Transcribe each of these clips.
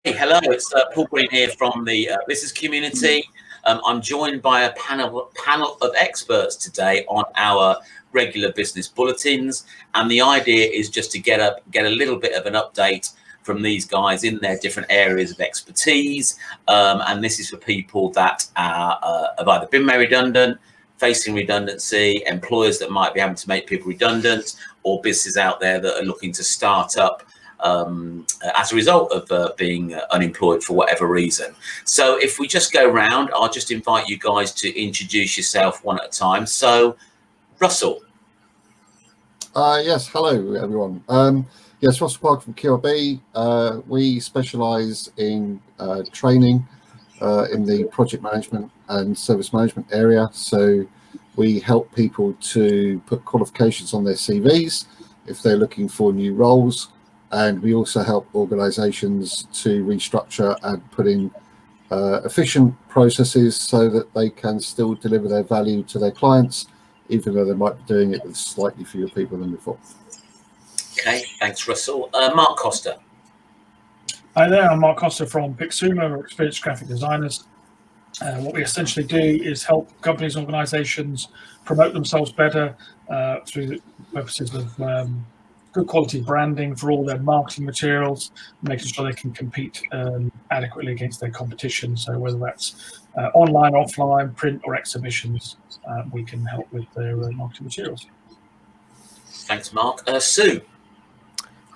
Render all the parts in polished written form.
Hey, hello, it's Paul Green here from the business community. I'm joined by a panel of experts today on our regular business bulletins, and the idea is just to get a little bit of an update from these guys in their different areas of expertise, and this is for people that have either been made redundant, facing redundancy, employers that might be having to make people redundant, or businesses out there that are looking to start up as a result of being unemployed for whatever reason. So if we just go round, I'll just invite you guys to introduce yourself one at a time. So Russell. Yes, hello everyone. Yes, Russell Park from QRB. We specialise in training in the project management and service management area. So we help people to put qualifications on their CVs if they're looking for new roles. And we also help organisations to restructure and put in efficient processes so that they can still deliver their value to their clients, even though they might be doing it with slightly fewer people than before. Okay, thanks, Russell. Mark Costa. Hi there, I'm Mark Costa from Pixuma, we're experienced graphic designers. What we essentially do is help companies and organisations promote themselves better through the purposes of good quality branding for all their marketing materials, making sure they can compete adequately against their competition. So whether that's online, offline, print or exhibitions, we can help with their marketing materials. Thanks, Mark. Sue.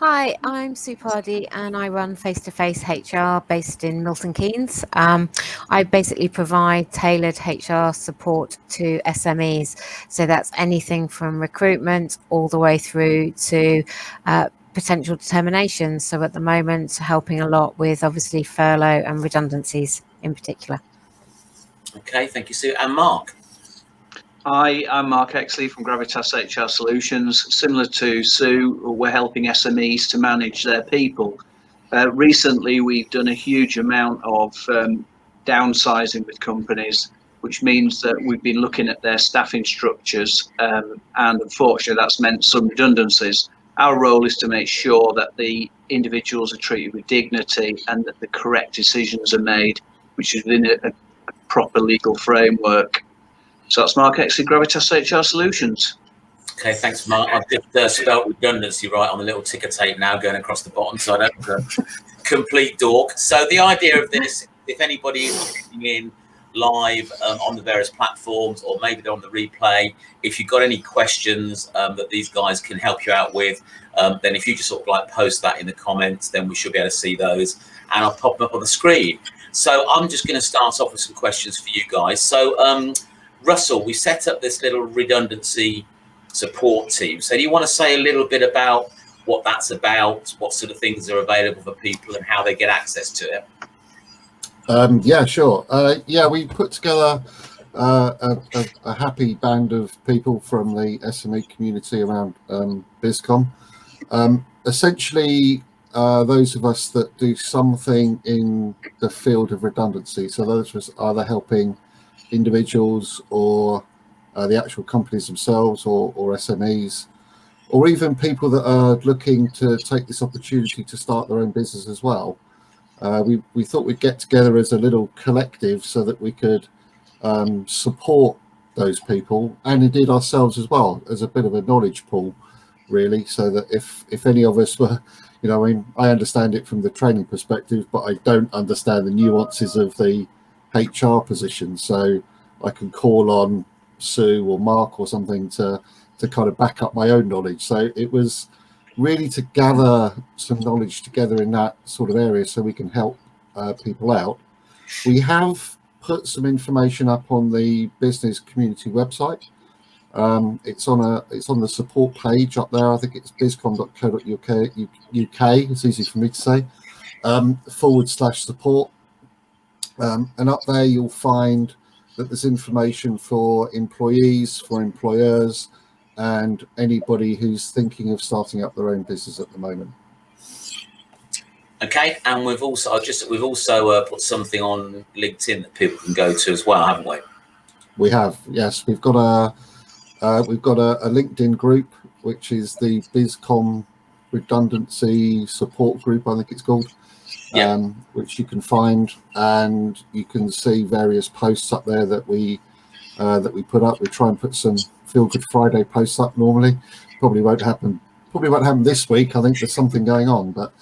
Hi, I'm Sue Pardy and I run Face-to-Face HR based in Milton Keynes. I basically provide tailored HR support to SMEs. So that's anything from recruitment all the way through to potential determinations. So at the moment, helping a lot with obviously furlough and redundancies in particular. Okay, thank you, Sue. And Mark. Hi, I'm Mark Exley from Gravitas HR Solutions. Similar to Sue, we're helping SMEs to manage their people. Recently, we've done a huge amount of downsizing with companies, which means that we've been looking at their staffing structures, and unfortunately, that's meant some redundancies. Our role is to make sure that the individuals are treated with dignity and that the correct decisions are made, which is within a proper legal framework. So that's Mark Exley, Gravitas HR Solutions. Okay, thanks, Mark. I've just spelled redundancy right on the little ticker tape now going across the bottom, so I don't complete dork. So the idea of this, if anybody is listening in live on the various platforms or maybe they're on the replay, if you've got any questions that these guys can help you out with, then if you just sort of like post that in the comments, then we should be able to see those and I'll pop them up on the screen. So I'm just going to start off with some questions for you guys. So Russell, we set up this little redundancy support team. So do you want to say a little bit about what that's about, what sort of things are available for people and how they get access to it? Yeah, sure. Yeah, we put together a happy band of people from the SME community around BizCom. Essentially, those of us that do something in the field of redundancy. So those of us either helping individuals or the actual companies themselves or SMEs, or even people that are looking to take this opportunity to start their own business as well. We thought we'd get together as a little collective so that we could support those people and indeed ourselves as well as a bit of a knowledge pool, really, so that if any of us were, you know, I mean, I understand it from the training perspective, but I don't understand the nuances of the HR position, so I can call on Sue or Mark or something to kind of back up my own knowledge. So it was really to gather some knowledge together in that sort of area so we can help people out. We have put some information up on the business community website. It's on the support page up there. I think it's bizcom.co.uk. It's easy for me to say. /support. And up there you'll find that there's information for employees, for employers, and anybody who's thinking of starting up their own business at the moment. Okay, and we've also put something on LinkedIn that people can go to as well, haven't we? We have, yes. We've got a LinkedIn group, which is the BizCom Redundancy Support Group, I think it's called. which you can find, and you can see various posts up there that we put up. We try and put some Feel Good Friday posts up normally. Probably won't happen this week. I think there's something going on, but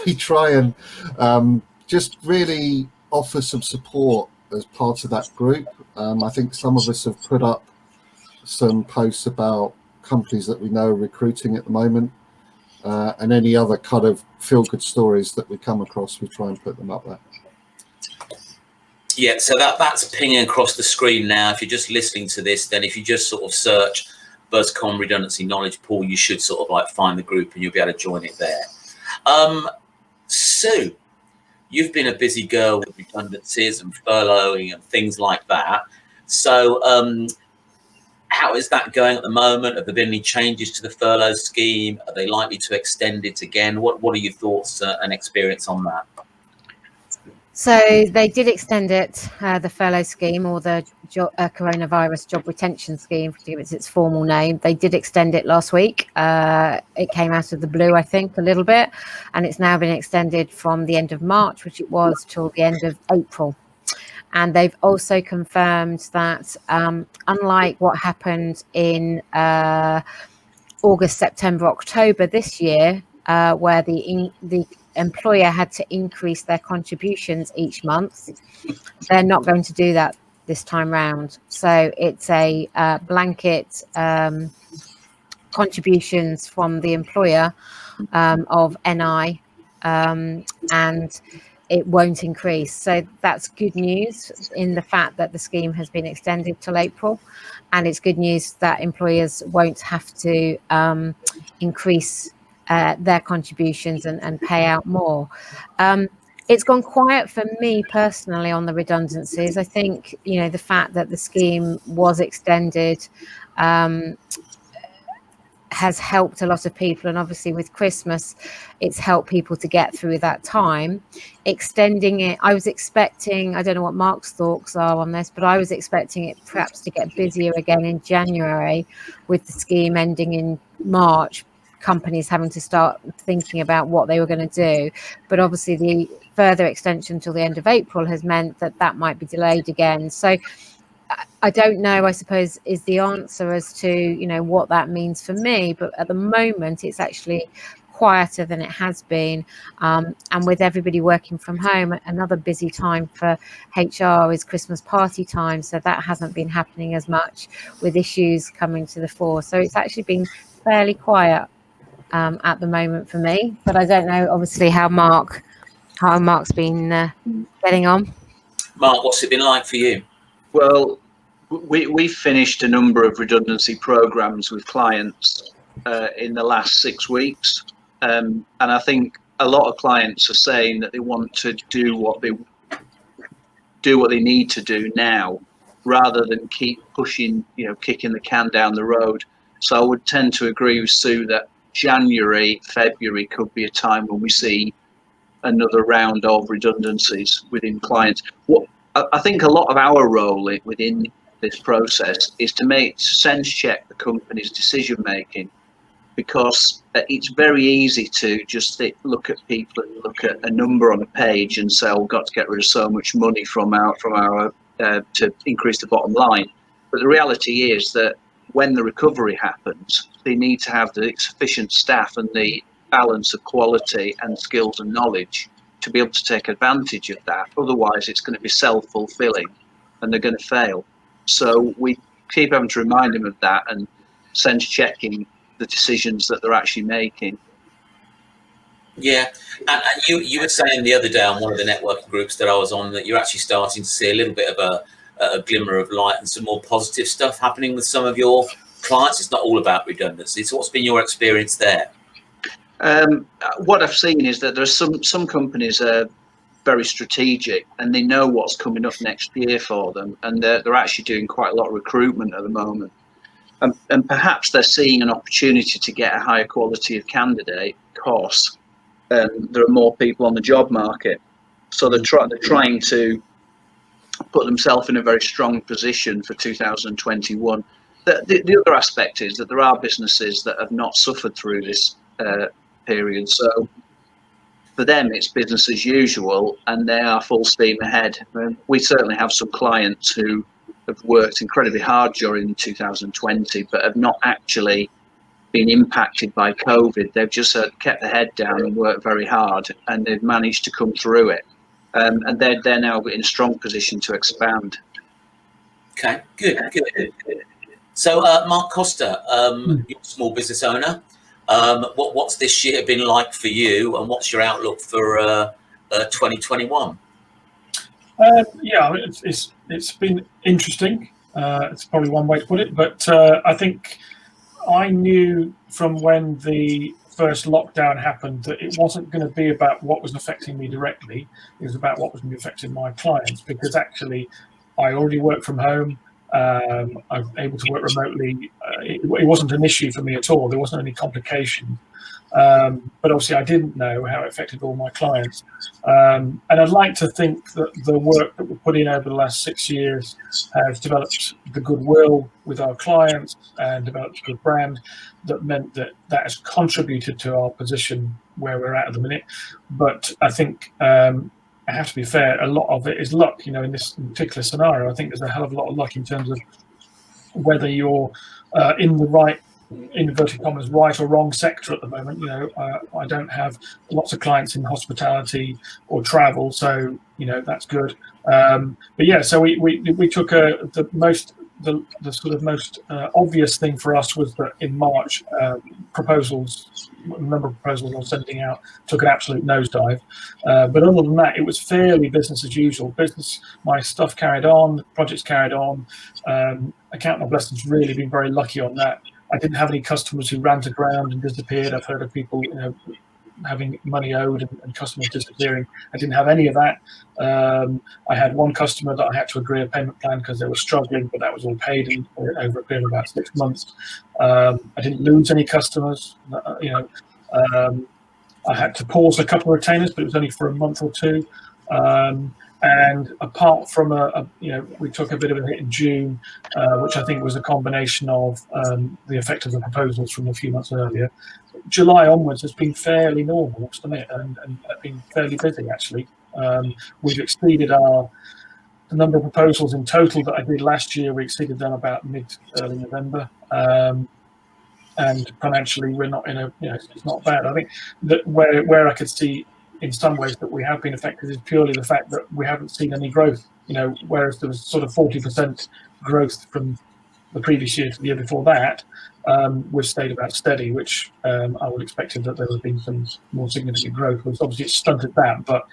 we try and just really offer some support as part of that group. I think some of us have put up some posts about companies that we know are recruiting at the moment, and any other kind of feel-good stories that we come across, we try and put them up there. Yeah, so that's pinging across the screen now. If you're just listening to this, then if you just sort of search BuzzCon Redundancy Knowledge Pool, you should sort of like find the group and you'll be able to join it there. Sue, you've been a busy girl with redundancies and furloughing and things like that. So how is that going at the moment? Have there been any changes to the furlough scheme? Are they likely to extend it again? What are your thoughts and experience on that? So they did extend it, the furlough scheme, or the coronavirus job retention scheme, to give it its formal name. They did extend it last week. It came out of the blue, I think, a little bit, and it's now been extended from the end of March, which it was, till the end of April. And they've also confirmed that, unlike what happened in August, September, October this year, where the employer had to increase their contributions each month, they're not going to do that this time round. So it's a blanket contributions from the employer of NI, and it won't increase. So that's good news in the fact that the scheme has been extended till April, and it's good news that employers won't have to increase their contributions and pay out more. It's gone quiet for me personally on the redundancies. I think, the fact that the scheme was extended has helped a lot of people, and obviously with Christmas it's helped people to get through that time. Extending it, I was expecting, I don't know what Mark's thoughts are on this, but I was expecting it perhaps to get busier again in January, with the scheme ending in March, companies having to start thinking about what they were going to do. But obviously the further extension till the end of April has meant that might be delayed again. So I don't know, I suppose, is the answer as to, what that means for me. But at the moment, it's actually quieter than it has been. And with everybody working from home, another busy time for HR is Christmas party time. So that hasn't been happening as much, with issues coming to the fore. So it's actually been fairly quiet at the moment for me. But I don't know, obviously, how Mark's been getting on. Mark, what's it been like for you? Well, we finished a number of redundancy programs with clients in the last 6 weeks, and I think a lot of clients are saying that they want to do what they need to do now, rather than keep pushing, kicking the can down the road. So I would tend to agree with Sue that January, February could be a time when we see another round of redundancies within clients. What I think a lot of our role within this process is to sense check the company's decision making, because it's very easy to just look at people and look at a number on a page and say, we've got to get rid of so much money from our to increase the bottom line. But the reality is that when the recovery happens, they need to have the sufficient staff and the balance of quality and skills and knowledge to be able to take advantage of that. Otherwise, it's going to be self-fulfilling and they're going to fail. So we keep having to remind them of that and sense checking the decisions that they're actually making. Yeah, and you were saying the other day on one of the networking groups that I was on that you're actually starting to see a little bit of a glimmer of light and some more positive stuff happening with some of your clients. It's not all about redundancy. So what's been your experience there? What I've seen is that there's some companies are very strategic and they know what's coming up next year for them, and they're actually doing quite a lot of recruitment at the moment. And perhaps they're seeing an opportunity to get a higher quality of candidate because there are more people on the job market. So they're trying to put themselves in a very strong position for 2021. The other aspect is that there are businesses that have not suffered through this period. So for them, it's business as usual, and they are full steam ahead. We certainly have some clients who have worked incredibly hard during 2020, but have not actually been impacted by COVID. They've just kept their head down and worked very hard, and they've managed to come through it. And they're now in a strong position to expand. Okay, good. So, Mark Costa, you're a small business owner. What's this year been like for you, and what's your outlook for 2021? Yeah, it's been interesting. It's probably one way to put it, but I think I knew from when the first lockdown happened that it wasn't going to be about what was affecting me directly. It was about what was going to be affecting my clients, because actually I already work from home. I'm able to work remotely. It wasn't an issue for me at all. There wasn't any complication. But obviously I didn't know how it affected all my clients. And I'd like to think that the work that we put in over the last 6 years has developed the goodwill with our clients and developed a good brand that meant that has contributed to our position where we're at the minute. But I think I have to be fair, a lot of it is luck. In this particular scenario, I think there's a hell of a lot of luck in terms of whether you're in the right, in inverted commas, right or wrong sector at the moment. I don't have lots of clients in hospitality or travel, so that's good. But yeah, so we took the sort of most obvious thing for us was that in March, the number of proposals I was sending out took an absolute nosedive. But other than that, it was fairly business as usual. My stuff carried on, projects carried on. I count my blessings, really been very lucky on that. I didn't have any customers who ran to ground and disappeared. I've heard of people, having money owed and customers disappearing. I didn't have any of that. I had one customer that I had to agree a payment plan because they were struggling, but that was all paid over a period of about 6 months. I didn't lose any customers. I had to pause a couple of retainers, but it was only for a month or two. And apart from we took a bit of a hit in June, which I think was a combination of the effect of the proposals from a few months earlier. July onwards has been fairly normal, I must admit, and been fairly busy actually. We've exceeded the number of proposals in total that I did last year. We exceeded them about early November. And financially, we're not in it's not bad. I think that where I could see in some ways that we have been affected is purely the fact that we haven't seen any growth. Whereas there was sort of 40% growth from the previous year to the year before that, we've stayed about steady, which I would have expected that there would have been some more significant growth. Which obviously it stunted that, but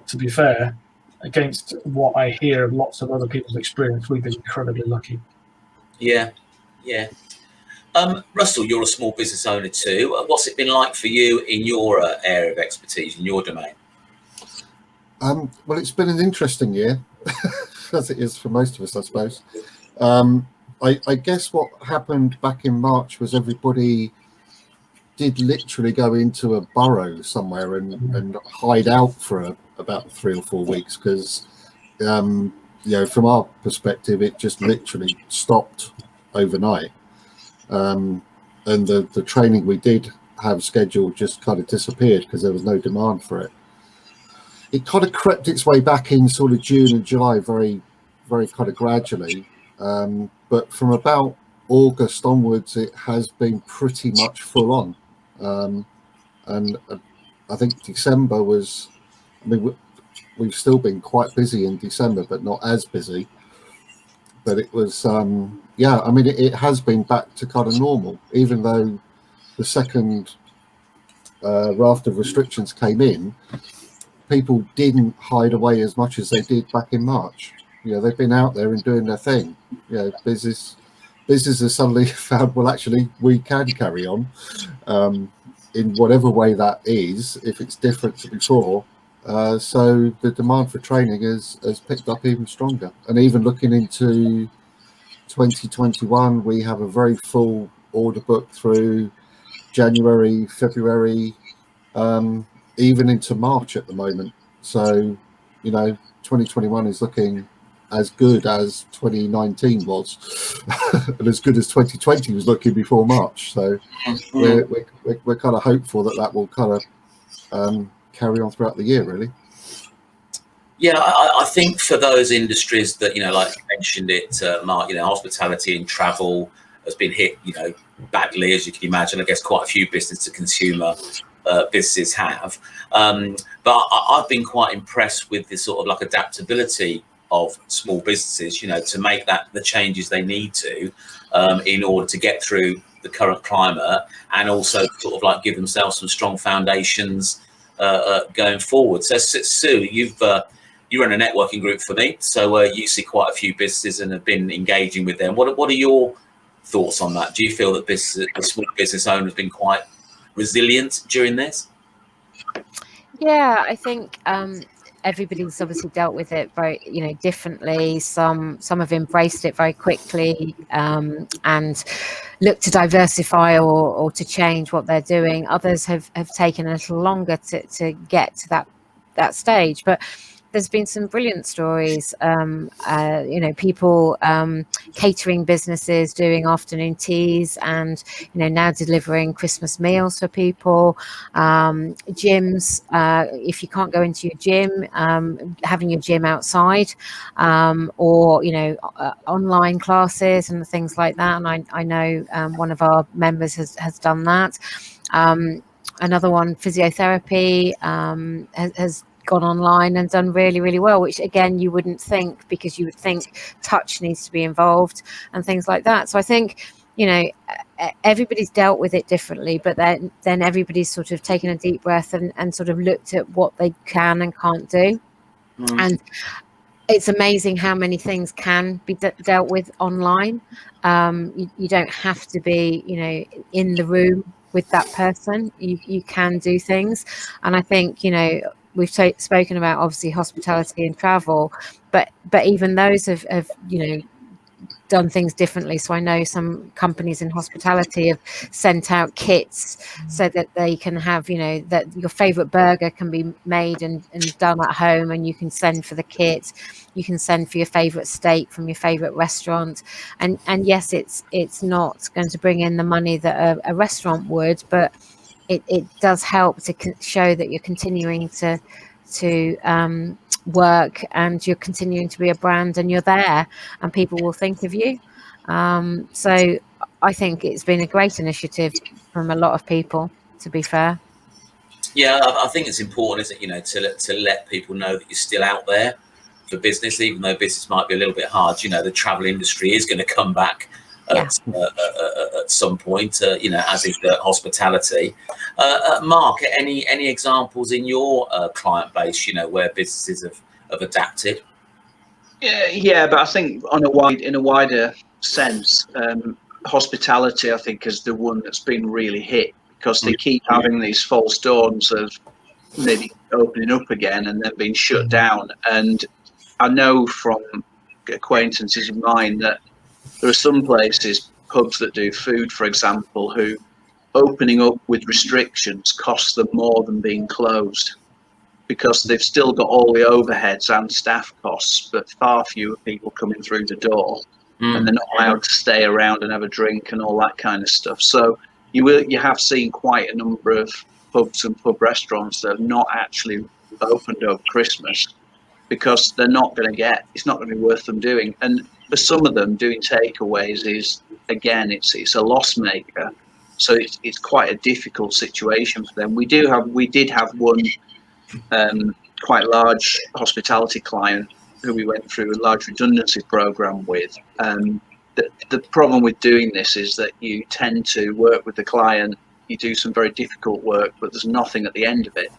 to be fair, against what I hear of lots of other people's experience, we've been incredibly lucky. Yeah. Russell, you're a small business owner too. What's it been like for you in your area of expertise, in your domain? Well, it's been an interesting year, as it is for most of us, I suppose. I guess what happened back in March was everybody did literally go into a burrow somewhere and hide out for about 3 or 4 weeks because, from our perspective, it just literally stopped overnight. And the training we did have scheduled just kind of disappeared because there was no demand for it. It kind of crept its way back in sort of June and July very, very kind of gradually. But from about August onwards, it has been pretty much full on. And I think December was, we've still been quite busy in December, but not as busy. But it was, it has been back to kind of normal, even though the second raft of restrictions came in, people didn't hide away as much as they did back in March. They've been out there and doing their thing. Businesses suddenly found, well, actually, we can carry on in whatever way that is, if it's different to before. So the demand for training has picked up even stronger. And even looking into 2021, we have a very full order book through January, February, even into March at the moment. So, 2021 is looking as good as 2019 was, and as good as 2020 was looking before March. So we're kind of hopeful that will kind of carry on throughout the year, really. Yeah, I think for those industries that, like you mentioned it, Mark, hospitality and travel has been hit, badly, as you can imagine. I guess quite a few business to consumer businesses have. But I've been quite impressed with the sort of like adaptability of small businesses, to make the changes they need to in order to get through the current climate, and also sort of like give themselves some strong foundations going forward. So Sue, you run a networking group for me, so you see quite a few businesses and have been engaging with them. What are your thoughts on that? Do you feel that the small business owner has been quite resilient during this? Yeah, I think everybody's obviously dealt with it very, differently. Some have embraced it very quickly and looked to diversify or to change what they're doing. Others have taken a little longer to get to that stage, but there's been some brilliant stories. People, catering businesses doing afternoon teas, and now delivering Christmas meals for people. Gyms, if you can't go into your gym, having your gym outside, or online classes and things like that. And I know one of our members has done that. Another one, physiotherapy, has gone online and done really, really well, which again you wouldn't think, because you would think touch needs to be involved and things like that. So I think everybody's dealt with it differently, but then everybody's sort of taken a deep breath and sort of looked at what they can and can't do. And it's amazing how many things can be dealt with online. You don't have to be in the room with that person. You can do things. And I think we've spoken about obviously hospitality and travel, but even those have done things differently. So I know some companies in hospitality have sent out kits so that they can have that your favorite burger can be made and done at home, and you can send for the kit. You can send for your favorite steak from your favorite restaurant, and yes, it's not going to bring in the money that a restaurant would, but it does help to show that you're continuing to work, and you're continuing to be a brand, and you're there, and people will think of you. So I think it's been a great initiative from a lot of people, to be fair. Yeah, I think it's important, isn't it, to let people know that you're still out there for business, even though business might be a little bit hard. The travel industry is going to come back at some point, as is the hospitality. Mark, any examples in your client base, where businesses have adapted? Yeah, but I think in a wider sense, hospitality, I think, is the one that's been really hit, because they keep having these false dawns of maybe opening up again and then being shut down. And I know from acquaintances of mine that there are some places, pubs that do food, for example, who opening up with restrictions costs them more than being closed, because they've still got all the overheads and staff costs, but far fewer people coming through the door, and they're not allowed to stay around and have a drink and all that kind of stuff. So you have seen quite a number of pubs and pub restaurants that have not actually opened over Christmas, because they're not going to it's not going to be worth them doing. And for some of them, doing takeaways is, again, it's a loss maker. So it's quite a difficult situation for them. We did have one quite large hospitality client who we went through a large redundancy program with. The problem with doing this is that you tend to work with the client, you do some very difficult work, but there's nothing at the end of it,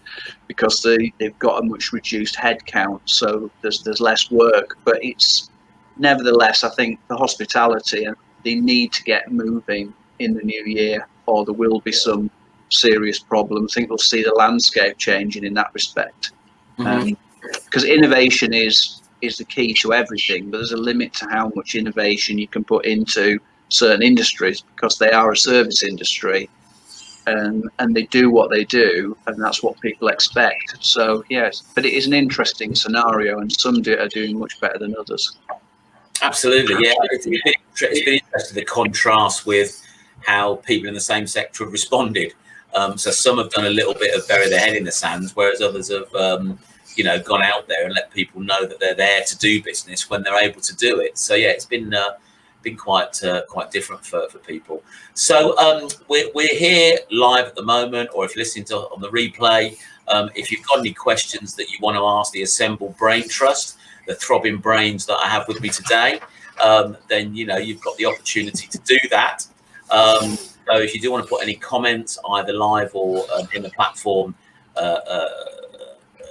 because they've got a much reduced head count, so there's less work. But it's nevertheless, I think, the hospitality, and they need to get moving in the new year, or there will be some serious problems. I think we'll see the landscape changing in that respect, because innovation is the key to everything, but there's a limit to how much innovation you can put into certain industries, because they are a service industry, and they do what they do, and that's what people expect. So yes, but it is an interesting scenario, and some are doing much better than others. Absolutely, yeah. It's been interesting, the contrast with how people in the same sector have responded. So some have done a little bit of bury their head in the sand, whereas others have, gone out there and let people know that they're there to do business when they're able to do it. So yeah, it's been quite different for people. So we're here live at the moment, or if you're listening to on the replay, if you've got any questions that you want to ask the Assemble Brain Trust, the throbbing brains that I have with me today, then you've got the opportunity to do that. So if you do want to put any comments, either live or in the platform,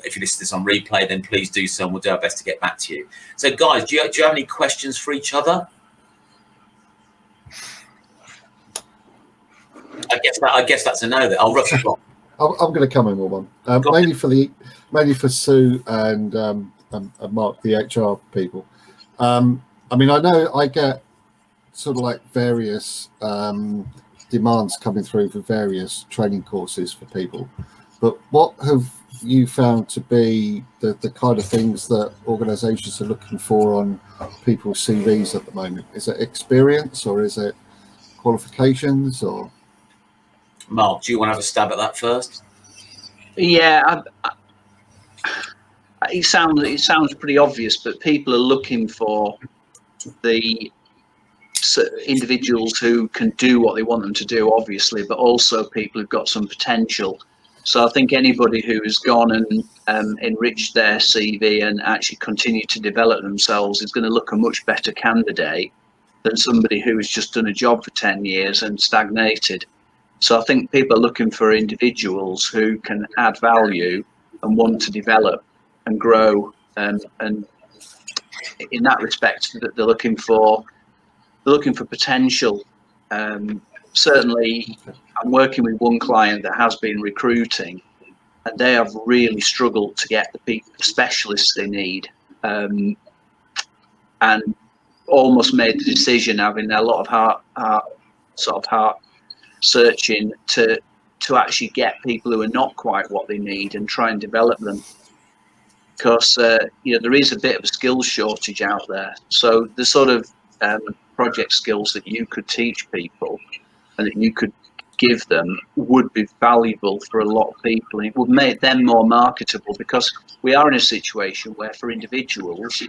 if you listen to this on replay, then please do so, and we'll do our best to get back to you. So guys, do you have any questions for each other? I guess that's a no. That I'll rush on. I'm going to come in with one, mainly for Sue and Mark, the HR people. I mean, I know I get sort of like various demands coming through for various training courses for people, but what have you found to be the kind of things that organisations are looking for on people's CVs at the moment? Is it experience, or is it qualifications, or? Mark, do you want to have a stab at that first? Yeah, it sounds pretty obvious, but people are looking for the individuals who can do what they want them to do, obviously, but also people who've got some potential. So I think anybody who has gone and enriched their CV and actually continued to develop themselves is going to look a much better candidate than somebody who has just done a job for 10 years and stagnated. So I think people are looking for individuals who can add value and want to develop and grow, and in that respect, that they're looking for potential. Certainly, I'm working with one client that has been recruiting, and they have really struggled to get the specialists they need, and almost made the decision, having a lot of heart searching, to actually get people who are not quite what they need and try and develop them, because there is a bit of a skills shortage out there. So the sort of project skills that you could teach people and that you could give them would be valuable for a lot of people, and it would make them more marketable, because we are in a situation where for individuals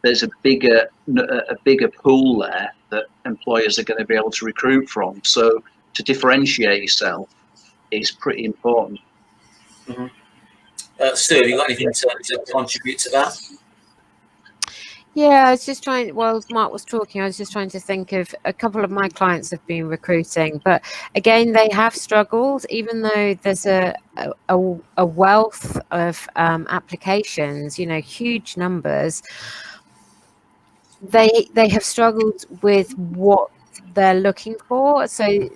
there's a bigger pool there that employers are going to be able to recruit from. So to differentiate yourself is pretty important. Mm-hmm. Sue, have you got anything to contribute to that? Yeah, I was just trying, while Mark was talking, I was just trying to think of a couple of my clients have been recruiting, but again, they have struggled, even though there's a wealth of applications, huge numbers. They have struggled with what they're looking for. So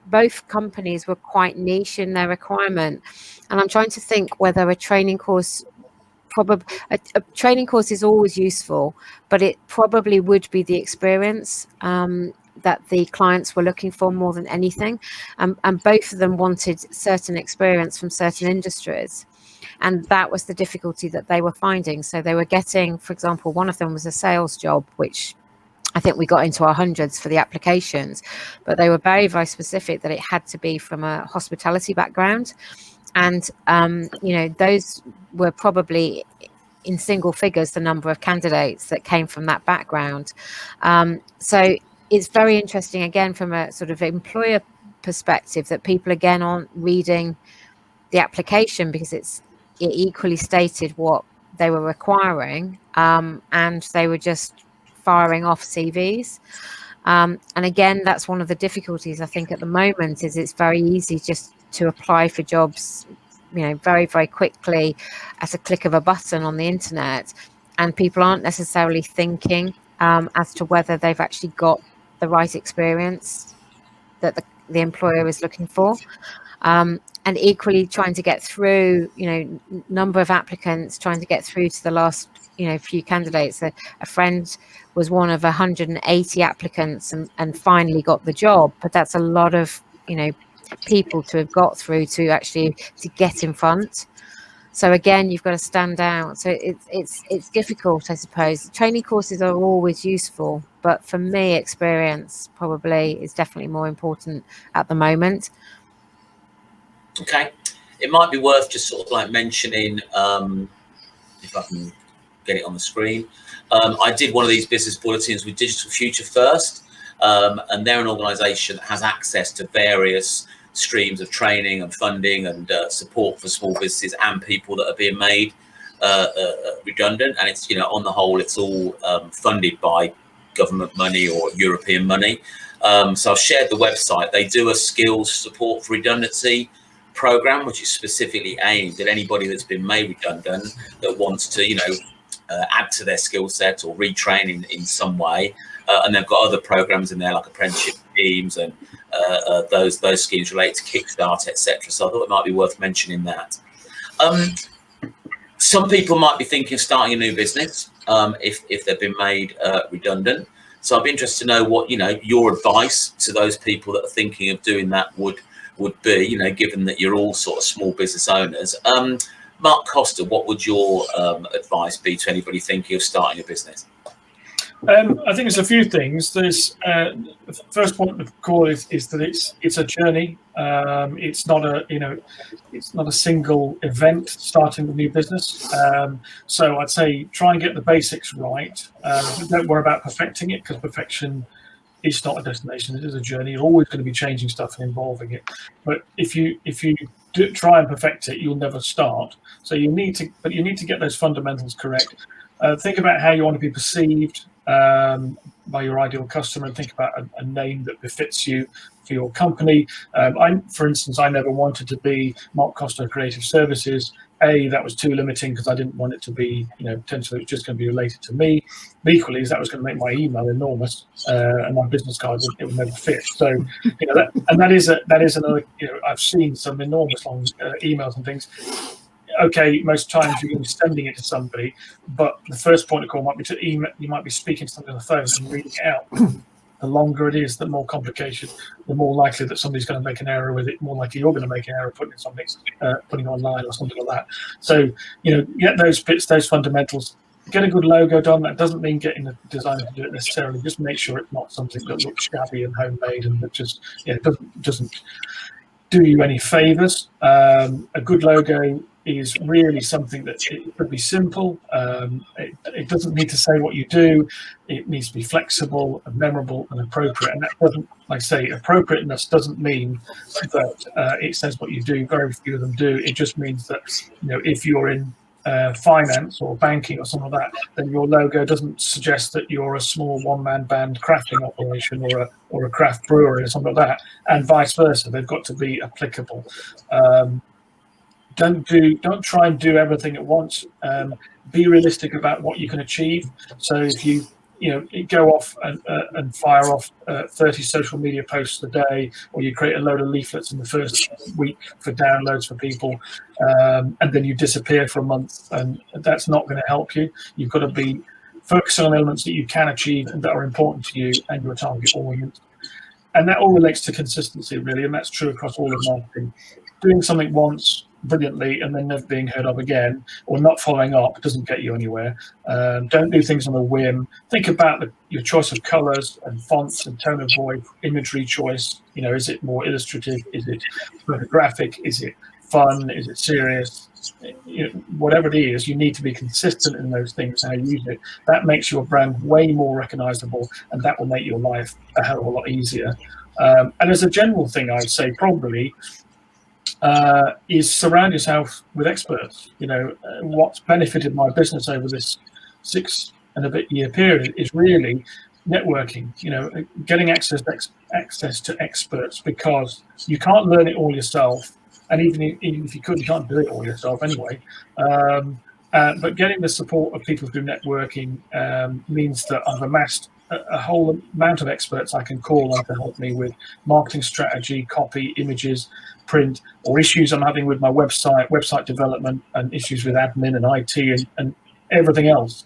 both companies were quite niche in their requirement. And I'm trying to think whether a training course, a training course is always useful, but it probably would be the experience that the clients were looking for more than anything. And both of them wanted certain experience from certain industries. And that was the difficulty that they were finding. So they were getting, for example, one of them was a sales job, which I think we got into our hundreds for the applications, but they were very, very specific that it had to be from a hospitality background. And, those were probably in single figures, the number of candidates that came from that background. So it's very interesting, again, from a sort of employer perspective, that people, again, aren't reading the application because it equally stated what they were requiring, and they were just firing off CVs. And again, that's one of the difficulties I think at the moment, is it's very easy just to apply for jobs, very, very quickly at a click of a button on the internet, and people aren't necessarily thinking as to whether they've actually got the right experience that the employer is looking for. And equally trying to get through, number of applicants, trying to get through to the last, few candidates. A friend was one of 180 applicants and finally got the job, but that's a lot of, people to have got through to get in front. So again, you've got to stand out. So it's difficult, I suppose. Training courses are always useful, but for me, experience probably is definitely more important at the moment. Okay, it might be worth just sort of like mentioning, if I can get it on the screen. I did one of these business bulletins with Digital Future First, and they're an organisation that has access to various streams of training and funding and support for small businesses and people that are being made redundant. And it's, you know, on the whole, it's all funded by government money or European money. So I've shared the website. They do a skills support for redundancy program, which is specifically aimed at anybody that's been made redundant that wants to, you know, add to their skill set or retrain in some way. And they've got other programs in there like apprenticeship schemes and those schemes relate to Kickstart, etc. So I thought it might be worth mentioning that. Some people might be thinking of starting a new business if they've been made redundant. So I'd be interested to know what, you know, your advice to those people that are thinking of doing that would be, you know, given that you're all sort of small business owners. Mark Costa, what would your advice be to anybody thinking of starting a business? I think there's a few things. There's the first point of call is that it's a journey. It's not a single event starting a new business. So I'd say try and get the basics right. Don't worry about perfecting it, because perfection is not a destination. It is a journey. You're always going to be changing stuff and involving it. But if you do try and perfect it, you'll never start. So you need to get those fundamentals correct. Think about how you want to be perceived by your ideal customer, and think about a name that befits you for your company. For instance, I never wanted to be Mark Costa Creative Services. That was too limiting because I didn't want it to be, you know, potentially it's just going to be related to me. But equally, that was going to make my email enormous, and my business card it would never fit. So, you know, that is another. You know, I've seen some enormous long emails and things. Okay, most times you're going to be sending it to somebody, but the first point of call might be to email. You might be speaking to somebody on the phone and reading it out. The longer it is, the more complication, the more likely that somebody's going to make an error with it. More likely you're going to make an error putting something, putting it online or something like that. So, you know, get those bits, those fundamentals. Get a good logo done. That doesn't mean getting the designer to do it necessarily. Just make sure it's not something that looks shabby and homemade and that just, you know, doesn't do you any favors. A good logo is really something that it could be simple. It doesn't need to say what you do. It needs to be flexible and memorable and appropriate. And that doesn't, like I say, appropriateness doesn't mean that it says what you do. Very few of them do. It just means that, you know, if you're in finance or banking or something like that, then your logo doesn't suggest that you're a small one-man band crafting operation or a craft brewery or something like that, and vice versa. They've got to be applicable. Don't try and do everything at once. Be realistic about what you can achieve. So if you go off and fire off 30 social media posts a day, or you create a load of leaflets in the first week for downloads for people, and then you disappear for a month, and that's not going to help you. You've got to be focusing on elements that you can achieve and that are important to you and your target audience. And that all relates to consistency, really, and that's true across all of marketing. Doing something once brilliantly and then never being heard of again, or not following up, doesn't get you anywhere. Don't do things on a whim. Think about your choice of colors and fonts and tone of voice, imagery choice. You know, is it more illustrative? Is it photographic? Is it fun? Is it serious? You know, whatever it is, you need to be consistent in those things and how you use it. That makes your brand way more recognizable, and that will make your life a hell of a lot easier. And as a general thing, I'd say probably is surround yourself with experts. You know, what's benefited my business over this 6 and a bit year period is really networking. You know, getting access to experts, because you can't learn it all yourself, and even if you could, you can't do it all yourself anyway. But getting the support of people through networking means that I've amassed a whole amount of experts I can call on to help me with marketing strategy, copy, images, print, or issues I'm having with my website development, and issues with admin and IT and everything else.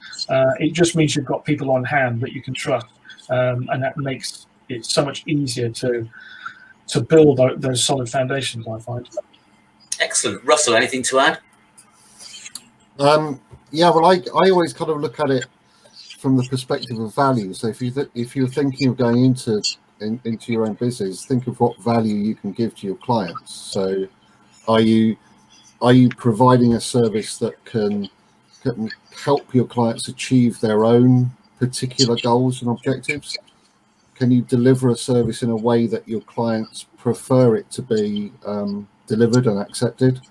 It just means you've got people on hand that you can trust, and that makes it so much easier to build those solid foundations, I find. Excellent. Russell, anything to add? Yeah, well, I always kind of look at it from the perspective of value. So if you're thinking of going into your own business, think of what value you can give to your clients. So Are you providing a service that can help your clients achieve their own particular goals and objectives? Can you deliver a service in a way that your clients prefer it to be delivered and accepted?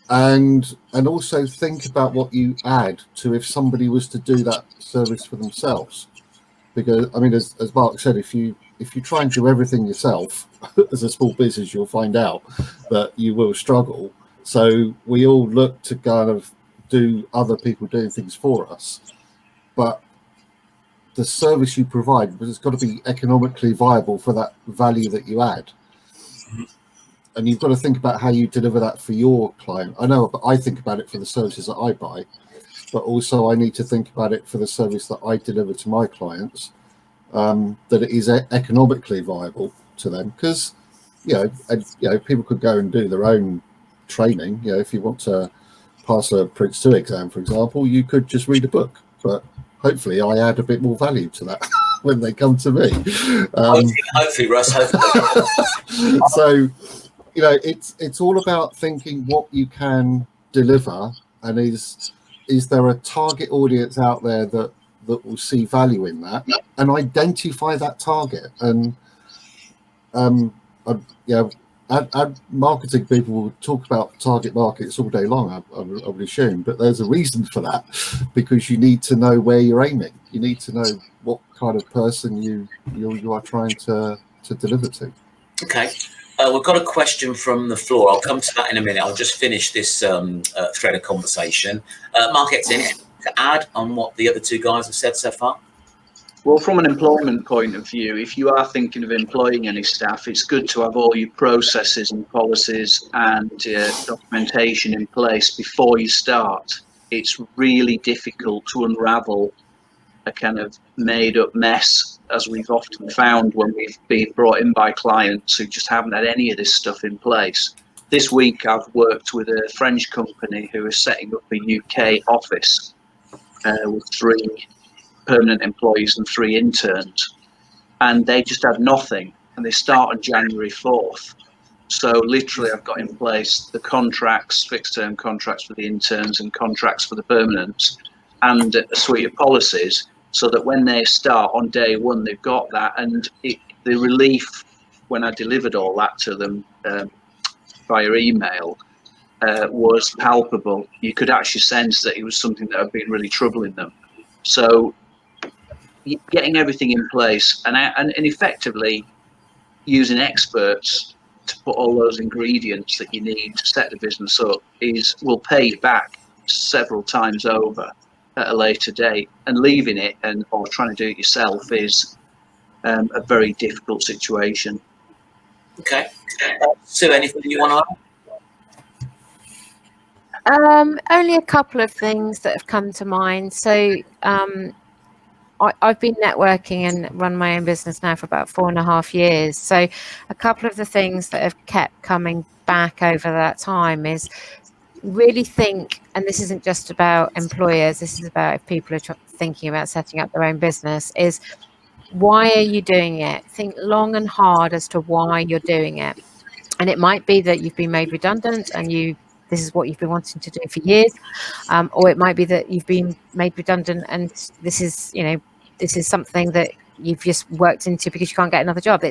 And also think about what you add to if somebody was to do that service for themselves. Because I mean, as Mark said, if you try and do everything yourself as a small business, you'll find out that you will struggle. So we all look to kind of do other people doing things for us, but the service you provide, but it's got to be economically viable for that value that you add. And you've got to think about how you deliver that for your client. I know, but I think about it for the services that I buy, but also I need to think about it for the service that I deliver to my clients, that it is economically viable to them. Because people could go and do their own training. If you want to pass a Prince 2 exam, for example, you could just read a book, but hopefully I add a bit more value to that when they come to me. Hopefully, Russ. Hopefully. So, it's all about thinking what you can deliver, and is there a target audience out there that will see value in that, and identify that target. And our marketing people will talk about target markets all day long, I would assume, but there's a reason for that, because you need to know where you're aiming. You need to know what kind of person you are trying to deliver to. Okay. We've got a question from the floor. I'll come to that in a minute. I'll just finish this thread of conversation. Mark, anything to add on what the other two guys have said so far? Well, from an employment point of view, if you are thinking of employing any staff, it's good to have all your processes and policies and documentation in place before you start. It's really difficult to unravel a kind of made-up mess, as we've often found when we've been brought in by clients who just haven't had any of this stuff in place. This week, I've worked with a French company who is setting up a UK office with 3 permanent employees and 3 interns, and they just had nothing, and they start on January 4th. So literally I've got in place the contracts, fixed term contracts for the interns and contracts for the permanents, and a suite of policies, so that when they start on day 1, they've got that. And the relief when I delivered all that to them via email was palpable. You could actually sense that it was something that had been really troubling them. So getting everything in place and effectively using experts to put all those ingredients that you need to set the business up will pay you back several times over at a later date. And leaving it or trying to do it yourself is a very difficult situation. Okay. Sue, anything you want to add? Only a couple of things that have come to mind. So I've been networking and run my own business now for about 4.5 years. So a couple of the things that have kept coming back over that time is really think, and this isn't just about employers, this is about if people are thinking about setting up their own business, is why are you doing it? Think long and hard as to why you're doing it. And it might be that you've been made redundant and this is what you've been wanting to do for years, or it might be that you've been made redundant and this is something that you've just worked into because you can't get another job.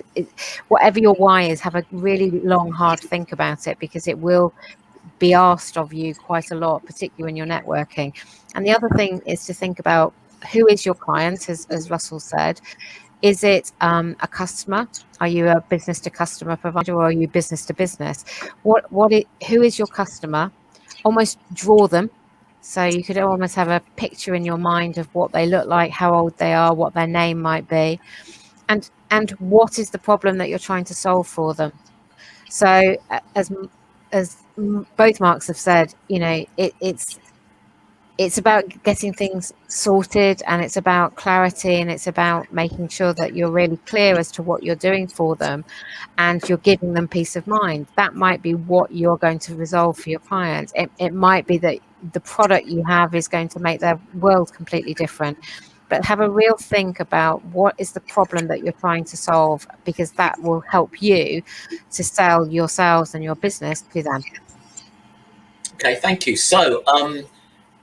Whatever your why is, have a really long, hard think about it, because it will be asked of you quite a lot, particularly when you're networking. And the other thing is to think about who is your client, as Russell said. Is it a customer? Are you a business to customer provider, or are you business to business? Who is your customer? Almost draw them. So you could almost have a picture in your mind of what they look like, how old they are, what their name might be, and what is the problem that you're trying to solve for them. So as both Marks have said, it's about getting things sorted, and it's about clarity, and it's about making sure that you're really clear as to what you're doing for them, and you're giving them peace of mind. That might be what you're going to resolve for your clients. It might be that the product you have is going to make their world completely different. but have a real think about what is the problem that you're trying to solve, because that will help you to sell yourselves and your business to them. Okay, thank you. So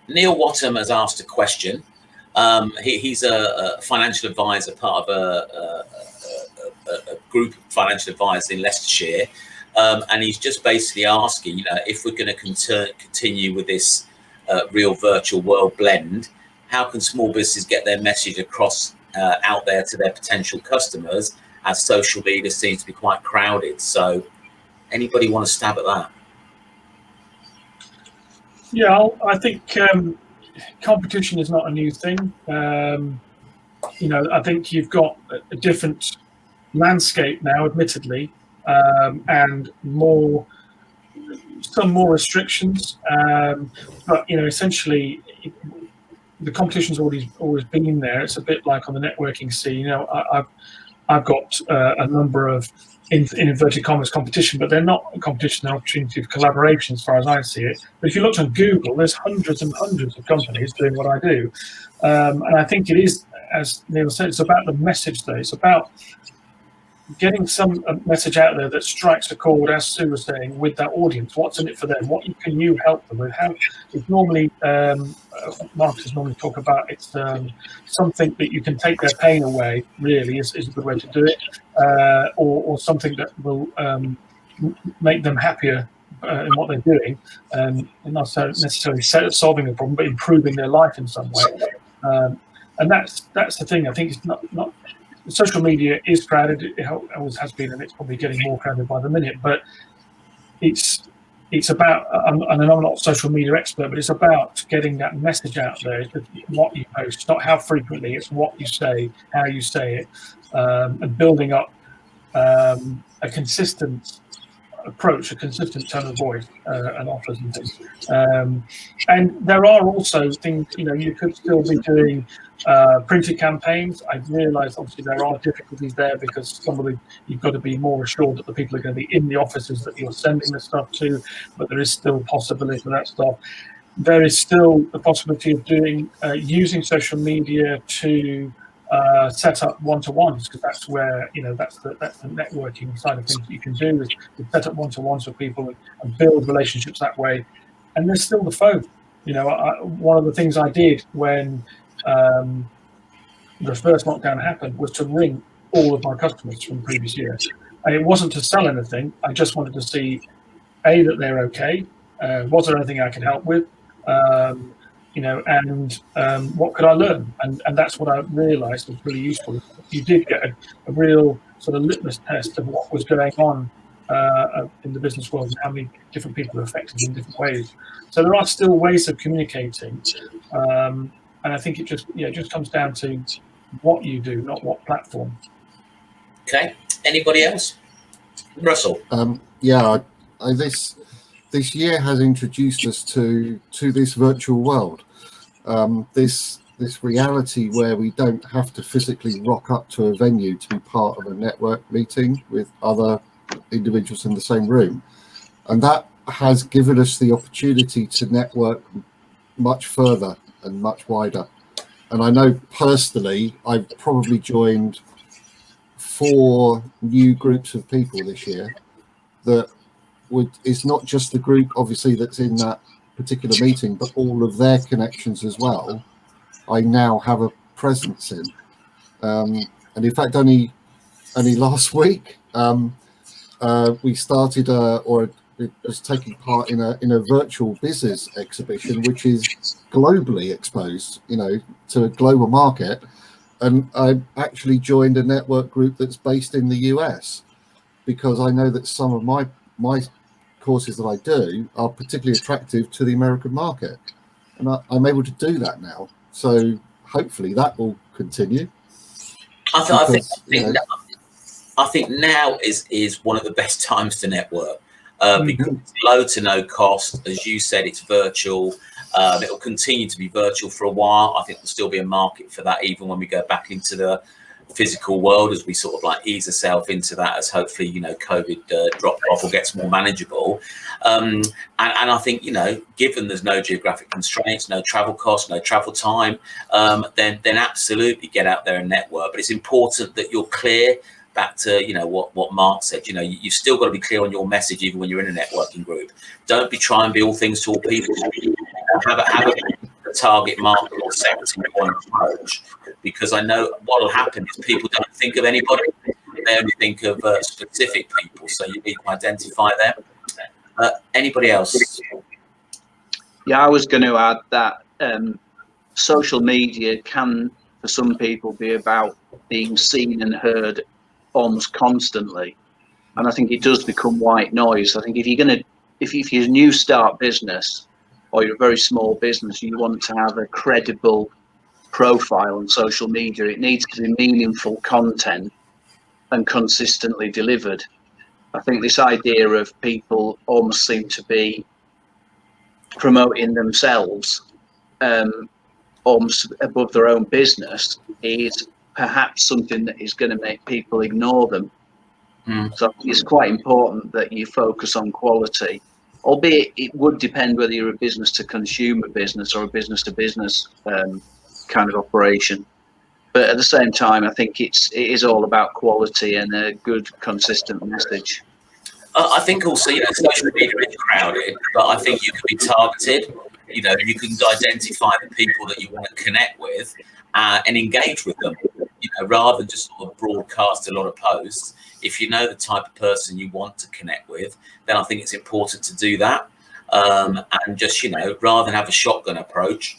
Neil Wattham has asked a question. He's a financial advisor, part of a group of financial advisors in Leicestershire, and he's just basically asking, you know, if we're going to continue with this real virtual world blend, how can small businesses get their message across out there to their potential customers, as social media seems to be quite crowded? So anybody want to stab at that? Yeah, I think competition is not a new thing. You know, I think you've got a different landscape now, admittedly, and some more restrictions. But you know, essentially, the competition's always been there. It's a bit like on the networking scene. You know, I've got a number of in inverted commas competition, but they're not a competition, they're opportunity of collaboration as far as I see it. But if you looked on Google, there's hundreds and hundreds of companies doing what I do. And I think it is, as Neil said, it's about the message though. It's about getting some message out there that strikes a chord, as Sue was saying, with that audience. What's in it for them? What can you help them with? How it's normally marketers normally talk about it's something that you can take their pain away. Really, is a good way to do it, or something that will make them happier in what they're doing, and not necessarily solving a problem, but improving their life in some way. And that's the thing. I think it's not. Social media is crowded. It always has been, and it's probably getting more crowded by the minute. But it's about, and I'm not a social media expert, but it's about getting that message out there. It's what you post, not how frequently. It's what you say, how you say it, and building up a consistent approach, a consistent tone of voice, and offers and things. And there are also things, you know, you could still be doing printed campaigns. I've realised obviously there are difficulties there because you've got to be more assured that the people are going to be in the offices that you're sending the stuff to, but there is still possibility for that stuff. There is still the possibility of doing using social media to set up one-to-ones, because that's where, you know, that's the networking side of things that you can do, is to set up one-to-ones with people and build relationships that way. And there's still the phone. You know, one of the things I did when the first lockdown happened was to ring all of my customers from the previous year. And it wasn't to sell anything. I just wanted to see, A, that they're okay. Was there anything I could help with? You know, and what could I learn? And that's what I realised was really useful. You did get a real sort of litmus test of what was going on in the business world and how many different people are affected in different ways. So there are still ways of communicating, and I think it just comes down to what you do, not what platform. Okay. Anybody else? Russell. Yeah, this year has introduced us to this virtual world, this reality where we don't have to physically rock up to a venue to be part of a network meeting with other individuals in the same room, and that has given us the opportunity to network much further and much wider. And I know personally I've probably joined 4 new groups of people this year that it's not just the group obviously that's in that particular meeting, but all of their connections as well. I now have a presence in, and in fact, only last week we started or it was taking part in a virtual business exhibition, which is globally exposed, you know, to a global market. And I actually joined a network group that's based in the US, because I know that some of my courses that I do are particularly attractive to the American market, and I'm able to do that now. So hopefully that will continue. I think now is one of the best times to network, because it's low to no cost. As you said, it's virtual. It will continue to be virtual for a while. I think there'll still be a market for that even when we go back into the physical world as we sort of like ease ourselves into that, as hopefully, you know, COVID drops off or gets more manageable. And I think, you know, given there's no geographic constraints, no travel costs, no travel time, then absolutely get out there and network. But it's important that you're clear. Back to, you know, what Mark said, you know, you've still got to be clear on your message even when you're in a networking group. Don't be trying to be all things to all people. Have a target market or sector you want to approach, because I know what will happen is people don't think of anybody, they only think of specific people, so you need to identify them. Anybody else? Yeah, I was going to add that social media can, for some people, be about being seen and heard almost constantly, and I think it does become white noise. I think if you're a new start business or you're a very small business, you want to have a credible profile on social media. It needs to be meaningful content and consistently delivered. I think this idea of people almost seem to be promoting themselves almost above their own business is perhaps something that is going to make people ignore them. So it's quite important that you focus on quality, albeit it would depend whether you're a business to consumer business or a business to business kind of operation. But at the same time, I think it is all about quality and a good, consistent message. I think also, you know, social media is crowded, but I think you can be targeted. You know, you can identify the people that you want to connect with and engage with them, you know, rather than just sort of broadcast a lot of posts. If you know the type of person you want to connect with, then I think it's important to do that. And just, you know, rather than have a shotgun approach,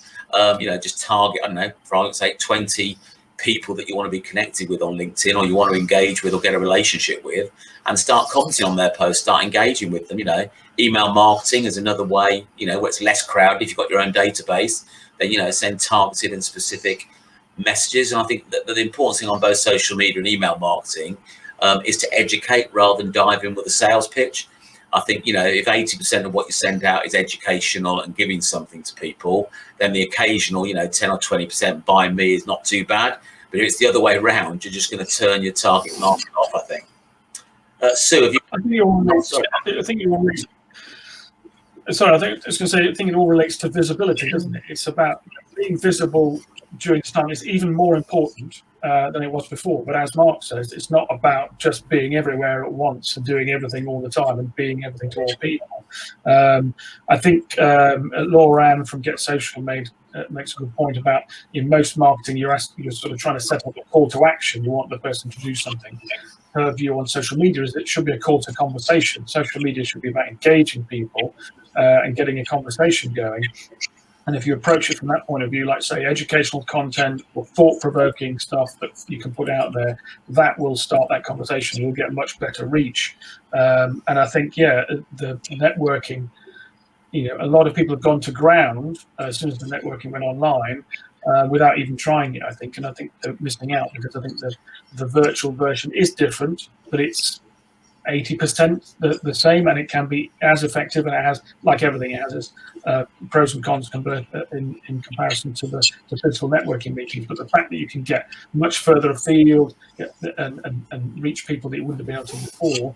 you know, just target, I don't know, for argument's sake, 20 people that you want to be connected with on LinkedIn, or you want to engage with or get a relationship with, and start commenting on their posts, start engaging with them. You know, email marketing is another way, you know, where it's less crowded. If you've got your own database, then, you know, send targeted and specific messages. And I think that the important thing on both social media and email marketing is to educate rather than dive in with a sales pitch. I think, you know, if 80% of what you send out is educational and giving something to people, then the occasional, you know, 10 or 20% by me is not too bad. But if it's the other way around, you're just going to turn your target market off, I think. Sue, have you... I think it all relates to visibility, doesn't it? It's about being visible during this time. It's even more important than it was before. But as Mark says, it's not about just being everywhere at once and doing everything all the time and being everything to all people. I think Laura Ann from Get Social makes a good point about, in most marketing, you're sort of trying to set up a call to action. You want the person to do something. Her view on social media is it should be a call to conversation. Social media should be about engaging people and getting a conversation going. And if you approach it from that point of view, like say educational content or thought-provoking stuff that you can put out there, that will start that conversation. You'll get much better reach. And I think, yeah, the networking, you know, a lot of people have gone to ground as soon as the networking went online without even trying it, I think. And I think they're missing out, because I think the virtual version is different, but it's 80% the same, and it can be as effective, and it has, like everything, it has its pros and cons in comparison to the physical networking meetings. But the fact that you can get much further afield and reach people that you wouldn't have been able to before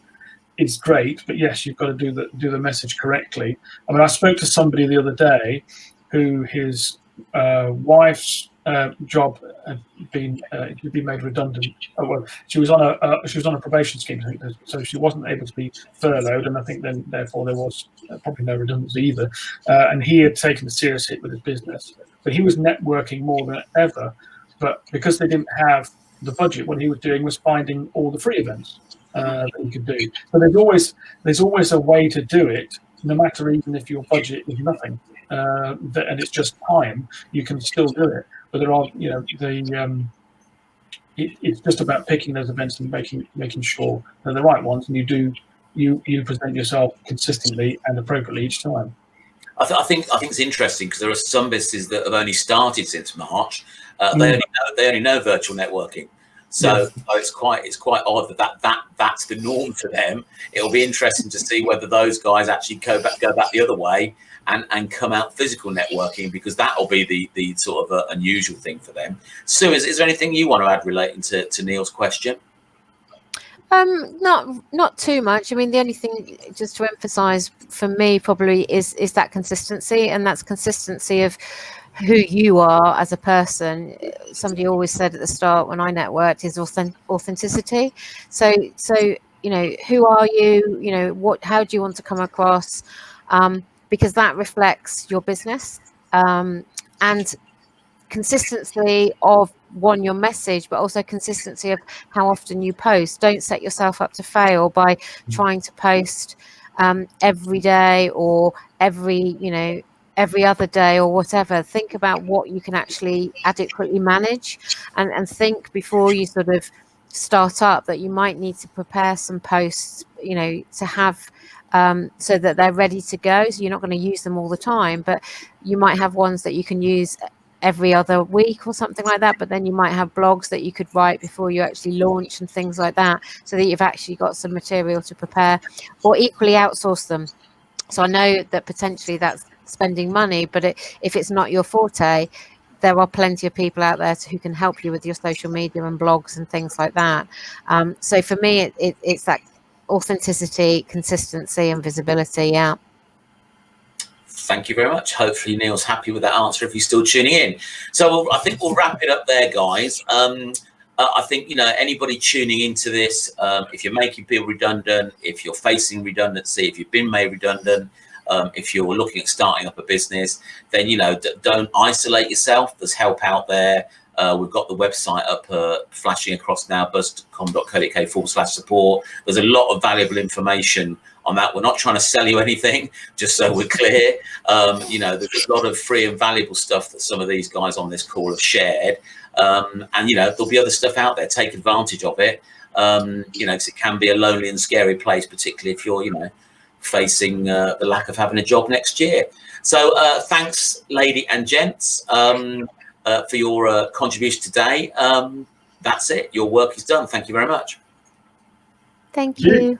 is great. But yes, you've got to do the message correctly. I mean, I spoke to somebody the other day who his wife's job had been made redundant. Well, she was on a probation scheme, I think, so she wasn't able to be furloughed, and I think then therefore there was probably no redundancy either. And he had taken a serious hit with his business, but he was networking more than ever. But because they didn't have the budget, what he was doing was finding all the free events that he could do. So there's always a way to do it, no matter even if your budget is nothing. And it's just time, you can still do it. But there are, you know, it's just about picking those events and making sure they're the right ones, and you present yourself consistently and appropriately each time. I think it's interesting, because there are some businesses that have only started since March. They only know virtual networking. So it's quite odd that's the norm for them. It'll be interesting to see whether those guys actually go back the other way and come out physical networking, because that'll be the sort of unusual thing for them. Sue, is there anything you want to add relating to Neil's question? Not too much. I mean, the only thing just to emphasize for me probably is that consistency, and that's consistency of who you are as a person. Somebody always said at the start when I networked is authenticity. So you know, who are you? You know, how do you want to come across? Because that reflects your business, and consistency of your message, but also consistency of how often you post. Don't set yourself up to fail by trying to post every day or every other day or whatever. Think about what you can actually adequately manage, and think before you sort of start up that you might need to prepare some posts, you know, to have so that they're ready to go. So you're not going to use them all the time, but you might have ones that you can use every other week or something like that. But then you might have blogs that you could write before you actually launch and things like that, so that you've actually got some material to prepare, or equally outsource them. So I know that potentially that's spending money, but if it's not your forte, there are plenty of people out there who can help you with your social media and blogs and things like that. So for me, it's that authenticity, consistency and visibility. Yeah. Thank you very much. Hopefully Neil's happy with that answer if he's still tuning in. So I think we'll wrap it up there, guys. I think, you know, anybody tuning into this, if you're making people redundant, if you're facing redundancy, if you've been made redundant, if you're looking at starting up a business, then, you know, don't isolate yourself. There's help out there. We've got the website up flashing across now, buzz.com.co.uk/support. There's a lot of valuable information on that. We're not trying to sell you anything, just so we're clear. You know, there's a lot of free and valuable stuff that some of these guys on this call have shared. And, you know, there'll be other stuff out there. Take advantage of it. You know, 'cause it can be a lonely and scary place, particularly if you're, you know, facing the lack of having a job next year. So thanks, lady and gents, for your contribution today. That's it. Your work is done. Thank you very much. Thank you.